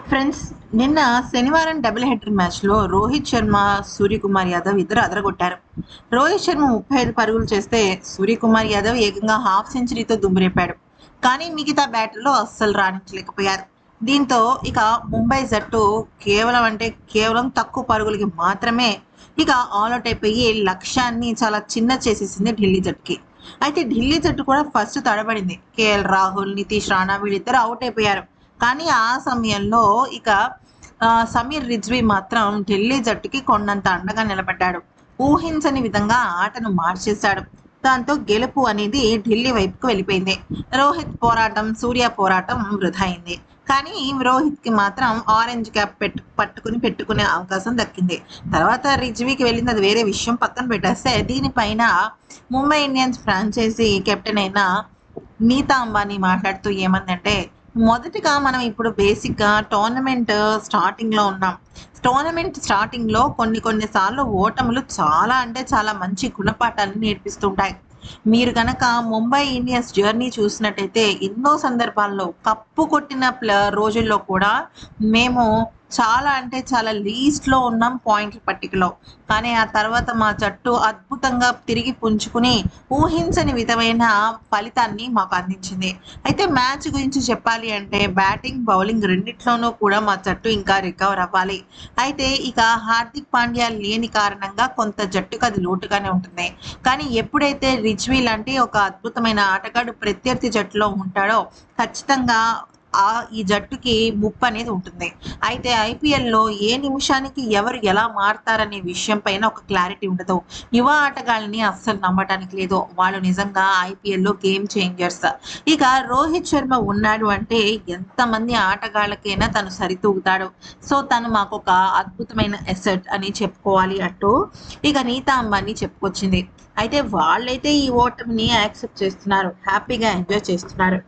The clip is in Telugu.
ఫ్రెండ్స్, నిన్న శనివారం డబుల్ హెడర్ మ్యాచ్లో రోహిత్ శర్మ, సూర్యకుమార్ యాదవ్ ఇద్దరు అదరగొట్టారు. రోహిత్ శర్మ 35 పరుగులు చేస్తే సూర్యకుమార్ యాదవ్ ఏకంగా హాఫ్ సెంచరీతో దుమ్మురేపాడు. కానీ మిగతా బ్యాటర్లు అస్సలు రాణించలేకపోయారు. దీంతో ఇక ముంబై జట్టు కేవలం తక్కువ పరుగులకి మాత్రమే ఇక ఆల్అౌట్ అయిపోయి లక్ష్యాన్ని చాలా చిన్న చేసేసింది ఢిల్లీ జట్టుకి. అయితే ఢిల్లీ జట్టు కూడా ఫస్ట్ తడబడింది. కేఎల్ రాహుల్, నితీష్ రాణా వీళ్ళిద్దరు అవుట్ అయిపోయారు. కానీ ఆ సమయంలో ఇక సమీర్ రిజ్వీ మాత్రం ఢిల్లీ జట్టుకి కొండంత అండగా నిలబడ్డాడు. ఊహించని విధంగా ఆటను మార్చేశాడు. దాంతో గెలుపు అనేది ఢిల్లీ వైపుకు వెళ్ళిపోయింది. రోహిత్ పోరాటం, సూర్య పోరాటం వృధా అయింది. కానీ రోహిత్ కి మాత్రం ఆరెంజ్ క్యాప్ పెట్టుకునే అవకాశం దక్కింది. తర్వాత రిజ్వీకి వెళ్ళింది, అది వేరే విషయం. పక్కన పెట్టేస్తే దీనిపైన ముంబై ఇండియన్స్ ఫ్రాంచైజీ కెప్టెన్ అయిన నీతా అంబానీ మాట్లాడుతూ ఏమందంటే, మొదటిగా మనం ఇప్పుడు బేసిక్గా టోర్నమెంట్ స్టార్టింగ్లో ఉన్నాం. టోర్నమెంట్ స్టార్టింగ్లో కొన్ని సార్లు ఓటములు చాలా అంటే చాలా మంచి గుణపాఠాలను నేర్పిస్తుంటాయి. మీరు కనుక ముంబై ఇండియన్స్ జర్నీ చూసినట్టయితే ఎన్నో సందర్భాల్లో కప్పు కొట్టిన రోజుల్లో కూడా మేము చాలా అంటే చాలా లీస్ట్లో ఉన్నాం పాయింట్ల పట్టికలో. కానీ ఆ తర్వాత మా జట్టు అద్భుతంగా తిరిగి పుంజుకుని ఊహించని విధమైన ఫలితాన్ని మాకు అందించింది. అయితే మ్యాచ్ గురించి చెప్పాలి అంటే బ్యాటింగ్, బౌలింగ్ రెండిట్లోనూ కూడా మా జట్టు ఇంకా రికవర్ అవ్వాలి. అయితే ఇక హార్దిక్ పాండ్యా లేని కారణంగా కొంత జట్టుకు అది లోటుగానే ఉంటుంది. కానీ ఎప్పుడైతే రిజ్వీ లాంటి ఒక అద్భుతమైన ఆటగాడు ప్రత్యర్థి జట్టులో ఉంటాడో ఖచ్చితంగా ఈ జట్టుకి ముప్పు అనేది ఉంటుంది. అయితే ఐపీఎల్లో ఏ నిమిషానికి ఎవరు ఎలా మారతారనే విషయం పైన ఒక క్లారిటీ ఉండదు. యువ ఆటగాళ్ళని అస్సలు నమ్మటానికి లేదు. వాళ్ళు నిజంగా ఐపీఎల్లో గేమ్ చేంజర్స్. ఇక రోహిత్ శర్మ ఉన్నాడు అంటే ఎంతమంది ఆటగాళ్ళకైనా తను సరితూగుతాడు. సో తను మాకు ఒక అద్భుతమైన ఎసెట్ అని చెప్పుకోవాలి అంటూ ఇక నీతా అంబానీ చెప్పుకొచ్చింది. అయితే వాళ్ళైతే ఈ ఓటమిని యాక్సెప్ట్ చేస్తున్నారు, హ్యాపీగా ఎంజాయ్ చేస్తున్నారు.